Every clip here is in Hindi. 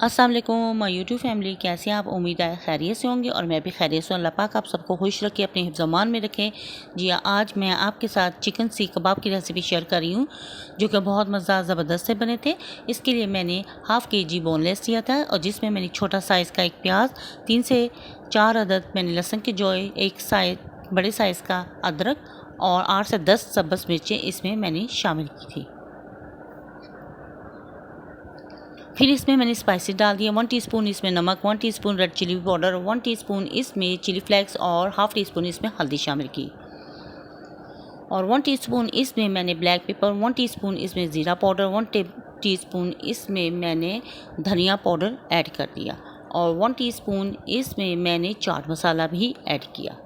अस्सलाम वालेकुम यूट्यूब फैमिली, कैसे हैं आप? उम्मीद है खैरियत से होंगे और मैं भी खैरियत से हूं। अल्लाह पाक आप सबको खुश रखे, अपने हिफ्ज़-ओ-मान में रखें। जी आज मैं आपके साथ चिकन सीख कबाब की रेसिपी शेयर कर रही हूं, जो कि बहुत मज़ा ज़बरदस्त से बने थे। इसके लिए मैंने हाफ़ kg बोनलेस लिया था और जिसमें मैंने छोटा साइज़ का एक प्याज, 3 से 4 अदद मैंने लहसुन के जोए, एक बड़े साइज़ का अदरक और 8 से 10 सब्ज़ मिर्चें इसमें मैंने शामिल की थी। फिर इसमें मैंने स्पाइसेस डाल दिया। 1 टीस्पून इसमें नमक, 1 teaspoon red chilli powder, 1 teaspoon इसमें चिली फ्लेक्स और हाफ़ टीस्पून इसमें हल्दी शामिल की। और 1 टीस्पून इसमें मैंने ब्लैक पेपर, 1 टीस्पून इसमें ज़ीरा पाउडर, 1 टीस्पून इसमें मैंने धनिया पाउडर ऐड कर दिया और 1 टीस्पून इसमें मैंने चाट मसाला भी ऐड किया।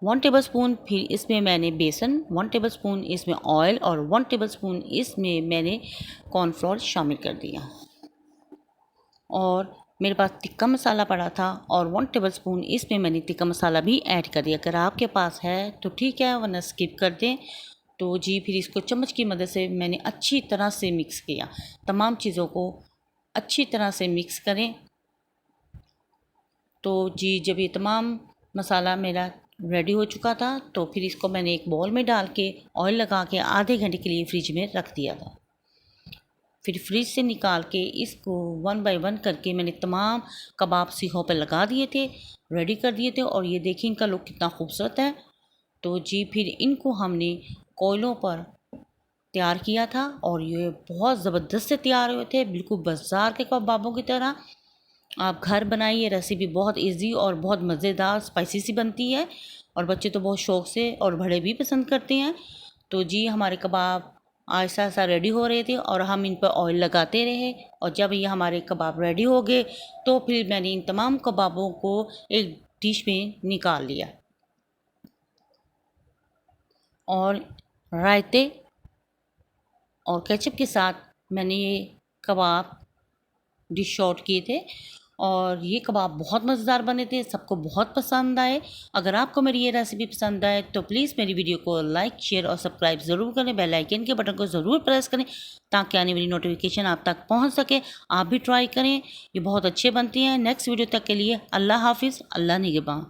1 टेबलस्पून फिर इसमें मैंने बेसन, 1 टेबलस्पून इसमें ऑयल और 1 टेबलस्पून इसमें मैंने कॉर्नफ्लोर शामिल कर दिया। और मेरे पास टिक्का मसाला पड़ा था और 1 टेबलस्पून इसमें मैंने टिक्का मसाला भी ऐड कर दिया। अगर आपके पास है तो ठीक है, वरना स्किप कर दें। तो जी फिर इसको चम्मच की मदद से मैंने अच्छी तरह से मिक्स किया। तमाम चीज़ों को अच्छी तरह से मिक्स करें। तो जी जब ये तमाम मसाला मेरा रेडी हो चुका था तो फिर इसको मैंने एक बाउल में डाल के ऑयल लगा के आधे घंटे के लिए फ्रिज में रख दिया था। फिर फ्रिज से निकाल के इसको 1 बाय 1 करके मैंने तमाम कबाब सीखों पर लगा दिए थे, रेडी कर दिए थे। और ये देखिए इनका लुक कितना खूबसूरत है। तो जी फिर इनको हमने कोयलों पर तैयार किया था और ये बहुत ज़बरदस्त से तैयार हुए थे, बिल्कुल बाज़ार के कबाबों की तरह। आप घर बनाइए, रेसिपी बहुत इजी और बहुत मज़ेदार स्पाइसी सी बनती है और बच्चे तो बहुत शौक़ से और बड़े भी पसंद करते हैं। तो जी हमारे कबाब आहिस्ता आहिस्ता रेडी हो रहे थे और हम इन पर ऑयल लगाते रहे। और जब ये हमारे कबाब रेडी हो गए तो फिर मैंने इन तमाम कबाबों को एक डिश में निकाल लिया और रायते और केचप के साथ मैंने ये कबाब डिश आउट किए थे। और ये कबाब बहुत मज़ेदार बने थे, सबको बहुत पसंद आए। अगर आपको मेरी ये रेसिपी पसंद आए तो प्लीज़ मेरी वीडियो को लाइक, शेयर और सब्सक्राइब ज़रूर करें। बेल आइकन के बटन को ज़रूर प्रेस करें ताकि आने वाली नोटिफिकेशन आप तक पहुंच सके। आप भी ट्राई करें, ये बहुत अच्छे बनती हैं। नेक्स्ट वीडियो तक के लिए अल्लाह हाफिज़, अल्लाह निगहबान।